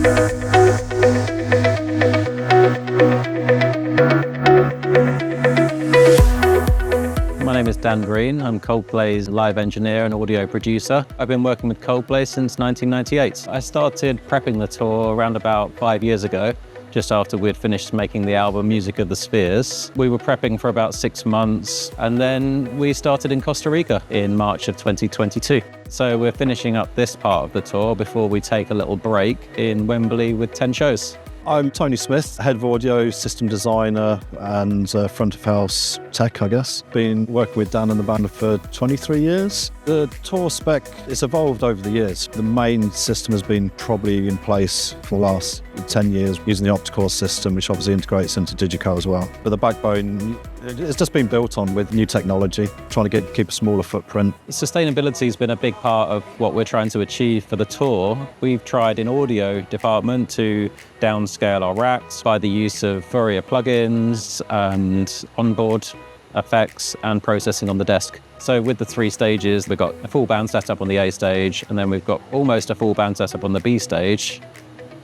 My name is Dan Green. I'm Coldplay's live engineer and audio producer. I've been working with Coldplay since 1998. I started prepping the tour around about 5 years ago, just after we'd finished making the album Music of the Spheres. We were prepping for about 6 months, and then we started in Costa Rica in March of 2022. So we're finishing up this part of the tour before we take a little break in Wembley with 10 shows. I'm Tony Smith, head of audio, system designer and front of house tech, I guess. Been working with Dan and the band for 23 years. The tour spec has evolved over the years. The main system has been probably in place for the last 10 years using the optical system, which obviously integrates into DiGiCo as well. But the backbone, it's just been built on with new technology, trying to keep a smaller footprint. Sustainability has been a big part of what we're trying to achieve for the tour. We've tried in audio department to downscale our racks by the use of Fourier plugins and onboard effects and processing on the desk. So with the 3 stages, we've got a full band setup on the A stage, and then we've got almost a full band setup on the B stage.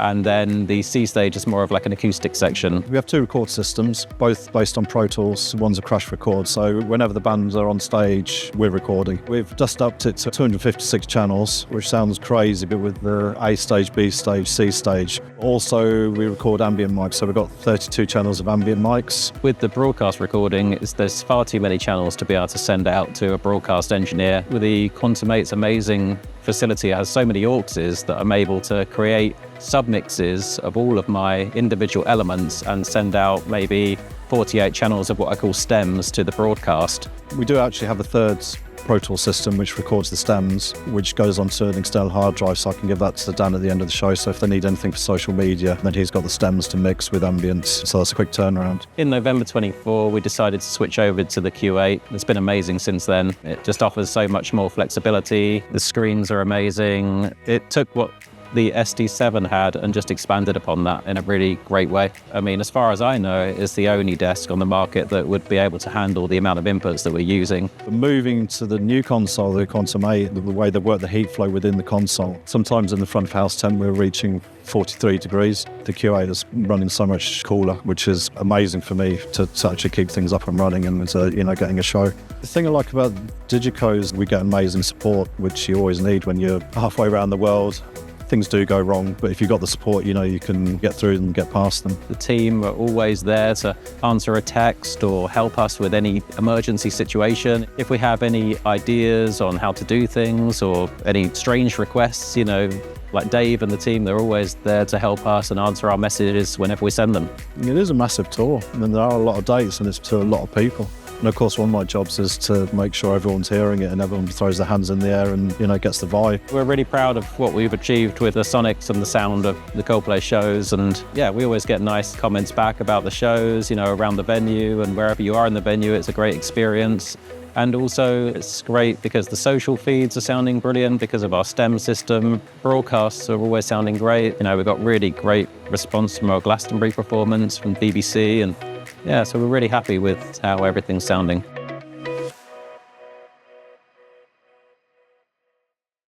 And then the C stage is more of like an acoustic section. We have 2 record systems, both based on Pro Tools. One's a crash record, so whenever the bands are on stage, we're recording. We've just upped it to 256 channels, which sounds crazy, but with the A stage, B stage, C stage. Also, we record ambient mics, so we've got 32 channels of ambient mics. With the broadcast recording, there's far too many channels to be able to send out to a broadcast engineer. With the Quantum 8's amazing facility, it has so many AUXs that I'm able to create submixes of all of my individual elements and send out maybe 48 channels of what I call stems to the broadcast. We do actually have a third Pro Tools system which records the stems, which goes onto an external hard drive, so I can give that to Dan at the end of the show. So if they need anything for social media, then he's got the stems to mix with ambient, so that's a quick turnaround. In November 24, we decided to switch over to the Q8. It's been amazing since then. It just offers so much more flexibility. The screens are amazing. It took what the SD7 had and just expanded upon that in a really great way. I mean, as far as I know, it's the only desk on the market that would be able to handle the amount of inputs that we're using. Moving to the new console, the Quantum 8, the way they work the heat flow within the console. Sometimes in the front of house temp, we're reaching 43 degrees. The Q8 is running so much cooler, which is amazing for me to actually keep things up and running and getting a show. The thing I like about DiGiCo is we get amazing support, which you always need when you're halfway around the world. Things do go wrong, but if you've got the support, you can get through and get past them. The team are always there to answer a text or help us with any emergency situation. If we have any ideas on how to do things or any strange requests, like Dave and the team, they're always there to help us and answer our messages whenever we send them. It is a massive tour, and there are a lot of dates, and it's to a lot of people. And of course, one of my jobs is to make sure everyone's hearing it and everyone throws their hands in the air and, gets the vibe. We're really proud of what we've achieved with the sonics and the sound of the Coldplay shows. And yeah, we always get nice comments back about the shows, around the venue, and wherever you are in the venue, it's a great experience. And also it's great because the social feeds are sounding brilliant because of our STEM system. Broadcasts are always sounding great. We've got really great response from our Glastonbury performance from BBC, and yeah, so we're really happy with how everything's sounding.